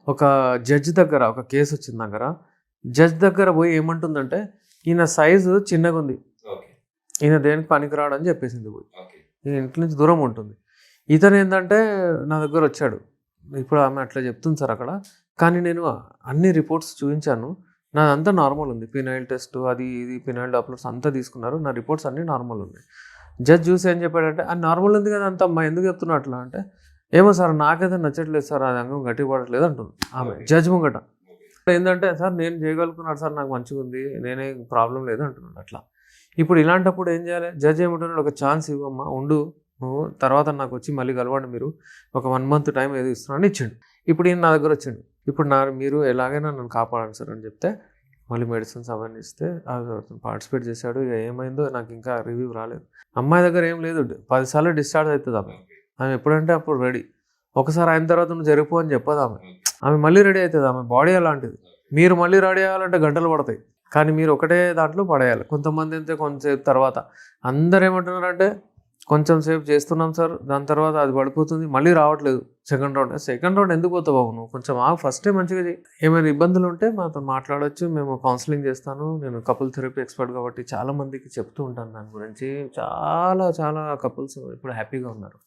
ఒక జడ్జ్ దగ్గర ఒక కేసు వచ్చిన దగ్గర జడ్జ్ దగ్గర పోయి ఏమంటుందంటే ఈయన సైజు చిన్నగా ఉంది, ఈయన దేనికి పనికిరాడని చెప్పేసింది. పోయి ఈయన ఇంటి నుంచి దూరం ఉంటుంది. ఇతను ఏంటంటే నా దగ్గర వచ్చాడు, ఇప్పుడు ఆమె అట్లా చెప్తుంది సార్ అక్కడ, కానీ నేను అన్ని రిపోర్ట్స్ చూపించాను, నాదంతా నార్మల్ ఉంది, ఫినాయిల్ టెస్ట్ అది ఇది ఫినాయిల్ డాప్లర్స్ అంతా తీసుకున్నారు, నా రిపోర్ట్స్ అన్నీ నార్మల్ ఉన్నాయి. జడ్జ్ చూసి ఏం చెప్పాడంటే అది నార్మల్ ఉంది కదా అంత అమ్మా, ఎందుకు చెప్తున్నా అట్లా అంటే, ఏమో సార్ నాకైతే నచ్చట్లేదు సార్, అది అంగం గట్టి పడట్లేదు అంటుంది ఆమె జడ్జ్ ముంగట. ఏంటంటే సార్ నేను చేయగలుగుతున్నాడు సార్, నాకు మంచిగా ఉంది, నేనే ప్రాబ్లం లేదు అంటున్నాడు. అట్లా ఇప్పుడు ఇలాంటప్పుడు ఏం చేయాలి? జడ్జ్ ఏమంటున్నాడు, ఒక ఛాన్స్ ఇవ్వమ్మా, ఉండు నువ్వు, తర్వాత నాకు వచ్చి మళ్ళీ కలవండి, మీరు ఒక 1 month టైం ఏదో ఇస్తున్నాను ఇచ్చిండు. ఇప్పుడు ఈయన నా దగ్గర వచ్చిండు, ఇప్పుడు మీరు ఎలాగైనా నన్ను కాపాడండి సార్ అని చెప్తే మళ్ళీ మెడిసిన్స్ అవన్నీ ఇస్తే పార్టిసిపేట్ చేశాడు. ఇక ఏమైందో నాకు ఇంకా రివ్యూ రాలేదు. అమ్మాయి దగ్గర ఏం లేదు, 10 సార్లు డిశ్చార్జ్ అవుతుంది ఆమె ఎప్పుడంటే అప్పుడు రెడీ. ఒకసారి అయిన తర్వాత నువ్వు జరిపో అని చెప్పదు ఆమె మళ్ళీ రెడీ అవుతుంది. ఆమె బాడీ అలాంటిది, మీరు మళ్ళీ రెడీ అవ్వాలంటే గంటలు పడతాయి, కానీ మీరు ఒకటే దాంట్లో పడేయాలి. కొంతమంది అయితే కొంతసేపు తర్వాత అందరు ఏమంటున్నారంటే కొంచెం సేపు చేస్తున్నాం సార్, దాని తర్వాత అది పడిపోతుంది, మళ్ళీ రావట్లేదు సెకండ్ రౌండ్ ఎందుకు పోతావు బాబు, నువ్వు కొంచెం ఫస్టే మంచిగా చేయి. ఏమైనా ఇబ్బందులు ఉంటే మాతో మాట్లాడవచ్చు, మేము కౌన్సిలింగ్ చేస్తాను, నేను కపుల్ థెరపీ ఎక్స్పర్ట్ కాబట్టి చాలా మందికి చెప్తూ ఉంటాను దాని గురించి. చాలా చాలా కపుల్స్ ఇప్పుడు హ్యాపీగా ఉన్నారు.